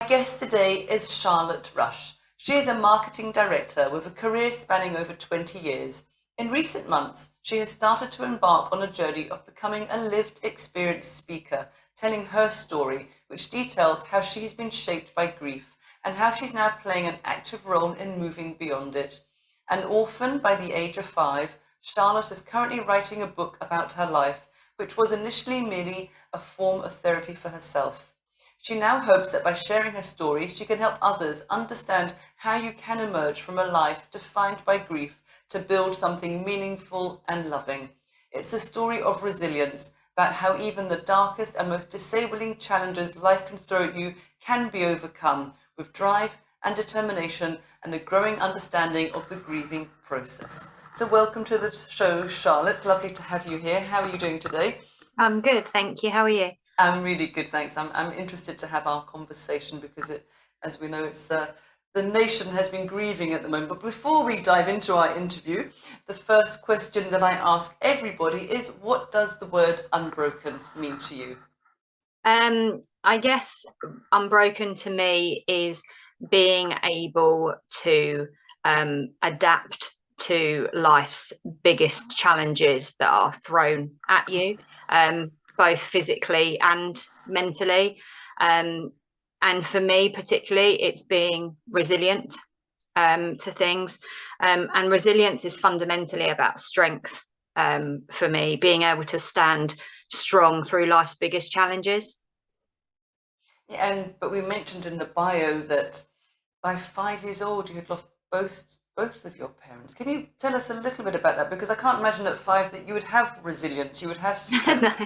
Guest today is Charlotte Rush. She is a marketing director with a career spanning over 20 years. In recent months, she has started to embark on a journey of becoming a lived experience speaker, telling her story, which details how she has been shaped by grief and how she's now playing an active role in moving beyond it. An orphan by the age of 5, Charlotte is currently writing a book about her life, which was initially merely a form of therapy for herself. She now hopes that by sharing her story, she can help others understand how you can emerge from a life defined by grief to build something meaningful and loving. It's a story of resilience, about how even the darkest and most disabling challenges life can throw at you can be overcome with drive and determination and a growing understanding of the grieving process. So welcome to the show, Charlotte. Lovely to have you here. How are you doing today? I'm good, thank you. How are you? I'm really good, thanks. I'm interested to have our conversation because as we know, the nation has been grieving at the moment. But before we dive into our interview, the first question that I ask everybody is, what does the word unbroken mean to you? I guess unbroken to me is being able to adapt to life's biggest challenges that are thrown at you, both physically and mentally. And for me, particularly, it's being resilient to things. And resilience is fundamentally about strength for me, being able to stand strong through life's biggest challenges. Yeah, but we mentioned in the bio that by 5 years old you had lost both of your parents. Can you tell us a little bit about that? Because I can't imagine at 5 that you would have resilience, you would have strength.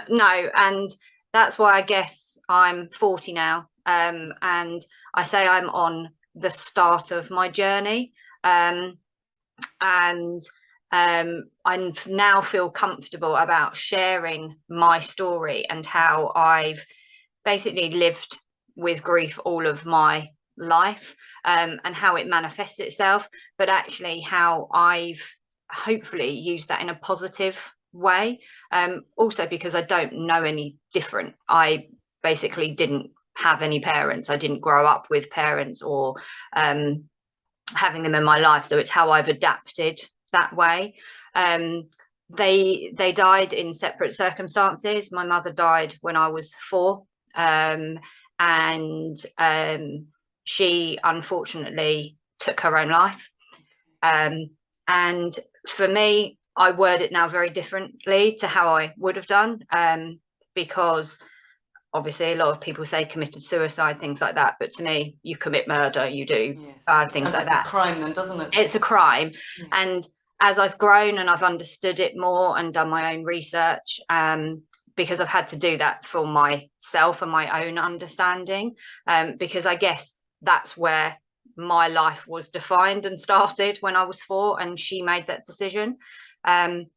No, and that's why I guess I'm 40 now, and I say I'm on the start of my journey, and I now feel comfortable about sharing my story and how I've basically lived with grief all of my life, and how it manifests itself, but actually how I've hopefully used that in a positive way. Also because I don't know any different. I basically didn't have any parents. I didn't grow up with parents or having them in my life, so it's how I've adapted that way. They died in separate circumstances. My mother died when I was 4, and she unfortunately took her own life. And for me, I word it now very differently to how I would have done, because obviously a lot of people say committed suicide, things like that, but to me, you commit murder, you do bad things like that. A crime then, doesn't it? It's a crime. Yeah. And as I've grown and I've understood it more and done my own research, because I've had to do that for myself and my own understanding, because I guess that's where my life was defined and started when I was 4 and she made that decision. And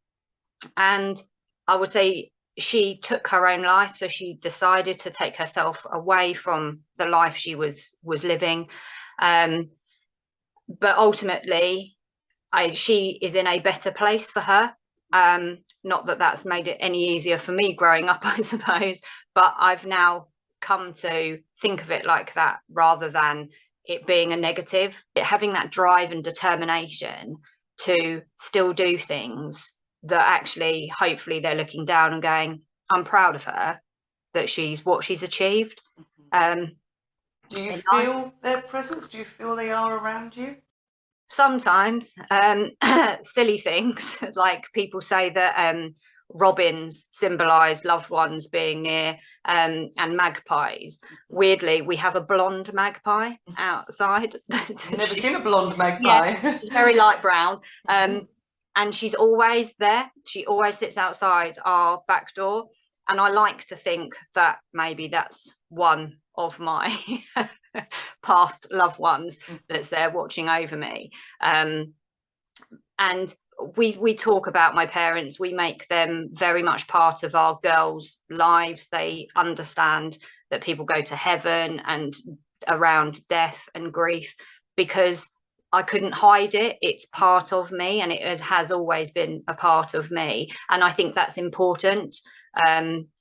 I would say she took her own life, so she decided to take herself away from the life she was living, but ultimately she is in a better place for her. Not that that's made it any easier for me growing up, I suppose, but I've now come to think of it like that rather than it being a negative. Having that drive and determination to still do things that actually hopefully they're looking down and going, I'm proud of her, that she's what she's achieved. Do you feel their presence? Do you feel they are around you? Sometimes. Silly things like people say that robins symbolize loved ones being near, and magpies. Weirdly, we have a blonde magpie outside. Never seen a blonde magpie. Yeah, she's very light brown, and she's always there. She always sits outside our back door, and I like to think that maybe that's one of my past loved ones that's there watching over me. And we talk about my parents. We make them very much part of our girls' lives. They understand that people go to heaven and around death and grief, because I couldn't hide it. It's part of me, and it has always been a part of me. And I think that's important.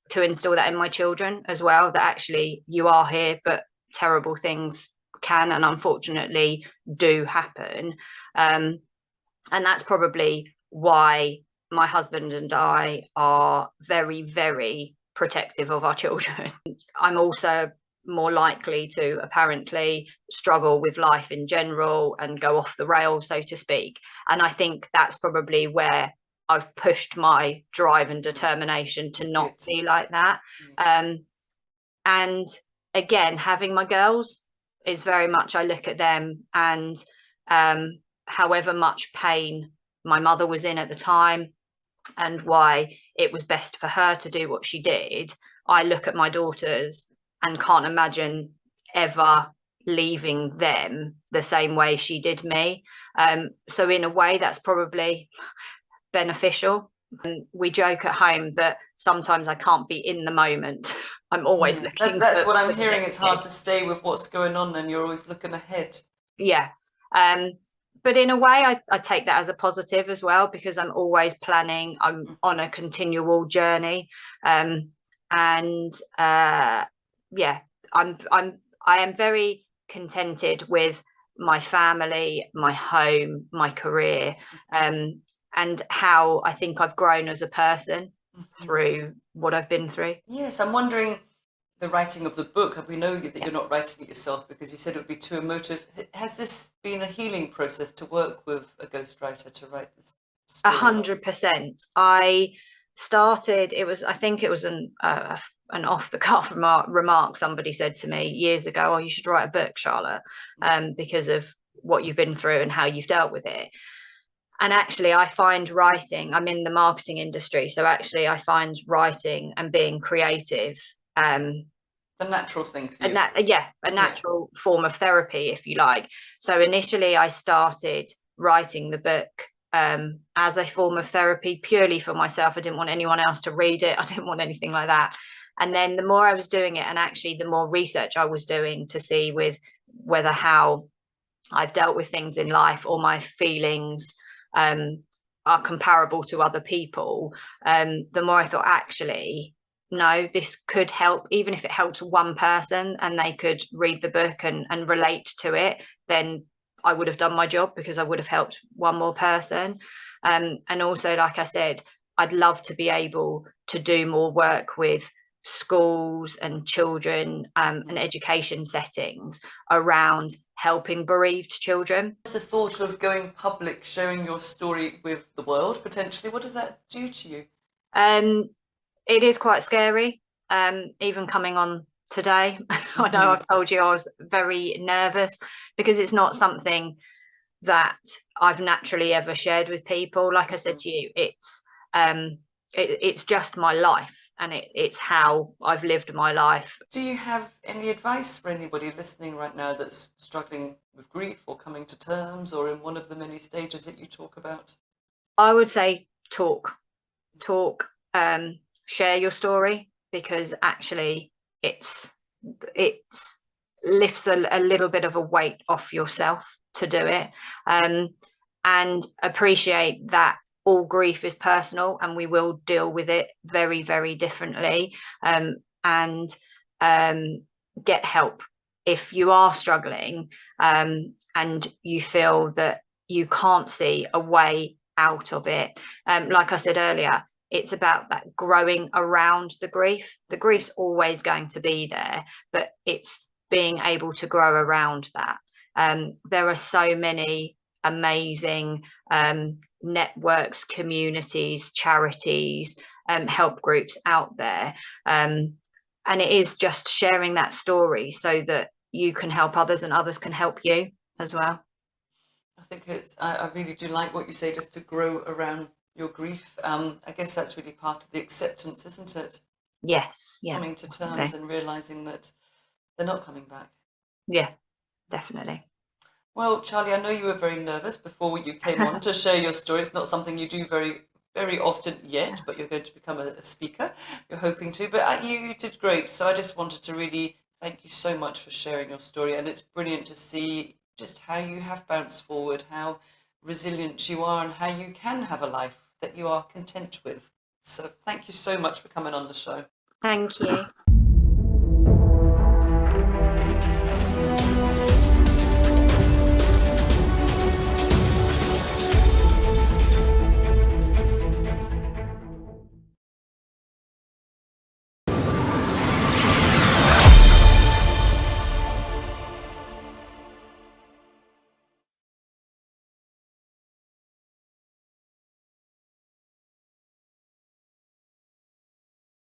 to instill that in my children as well, that actually you are here, but terrible things can and unfortunately do happen. And that's probably why my husband and I are very, very protective of our children. I'm also more likely to apparently struggle with life in general and go off the rails, so to speak. And I think that's probably where I've pushed my drive and determination to not be like that. Yes. And again, having my girls is very much, I look at them and however much pain my mother was in at the time and why it was best for her to do what she did, I look at my daughters and can't imagine ever leaving them the same way she did me. So in a way, that's probably beneficial. And we joke at home that sometimes I can't be in the moment. I'm always looking. That's what I'm hearing. It's hard to stay with what's going on, and you're always looking ahead. Yeah. But in a way, I take that as a positive as well, because I'm always planning. I'm on a continual journey. Yeah, I am very contented with my family, my home, my career, and how I think I've grown as a person through what I've been through. Yes, I'm wondering, the writing of the book, we know that you're not writing it yourself because you said it would be too emotive. Has this been a healing process to work with a ghostwriter to write this story? 100%. I started, I think it was an off the cuff remark somebody said to me years ago, oh, you should write a book, Charlotte, because of what you've been through and how you've dealt with it. And actually, I find writing, I'm in the marketing industry, so actually I find writing and being creative the natural thing for you. A natural form of therapy, if you like. So initially I started writing the book as a form of therapy purely for myself. I didn't want anyone else to read it. I didn't want anything like that. And then the more I was doing it, and actually the more research I was doing to see with whether how I've dealt with things in life or my feelings are comparable to other people, the more I thought, actually, no, this could help. Even if it helps one person and they could read the book and relate to it, then I would have done my job, because I would have helped one more person. And also, like I said, I'd love to be able to do more work with schools and children and education settings around helping bereaved children. What's the thought of going public, sharing your story with the world potentially? What does that do to you? It is quite scary, even coming on today. I know I've told you I was very nervous, because it's not something that I've naturally ever shared with people. Like I said to you, it's just my life, and it's how I've lived my life. Do you have any advice for anybody listening right now that's struggling with grief or coming to terms, or in one of the many stages that you talk about? I would say talk, share your story, because actually it lifts a little bit of a weight off yourself to do it, and appreciate that all grief is personal and we will deal with it very, very differently, and get help if you are struggling and you feel that you can't see a way out of it. Like I said earlier, it's about that growing around the grief. The grief's always going to be there, but it's being able to grow around that. There are so many amazing networks, communities, charities, help groups out there. And it is just sharing that story so that you can help others and others can help you as well. I think I really do like what you say, just to grow around your grief. I guess that's really part of the acceptance, isn't it? Yes, yeah. Coming to terms and realizing that they're not coming back. Yeah, definitely. Well, Charlie, I know you were very nervous before you came on to share your story. It's not something you do very, very often yet, but you're going to become a speaker. You're hoping to, but you did great. So I just wanted to really thank you so much for sharing your story. And it's brilliant to see just how you have bounced forward, how resilient you are, and how you can have a life that you are content with. So thank you so much for coming on the show. Thank you.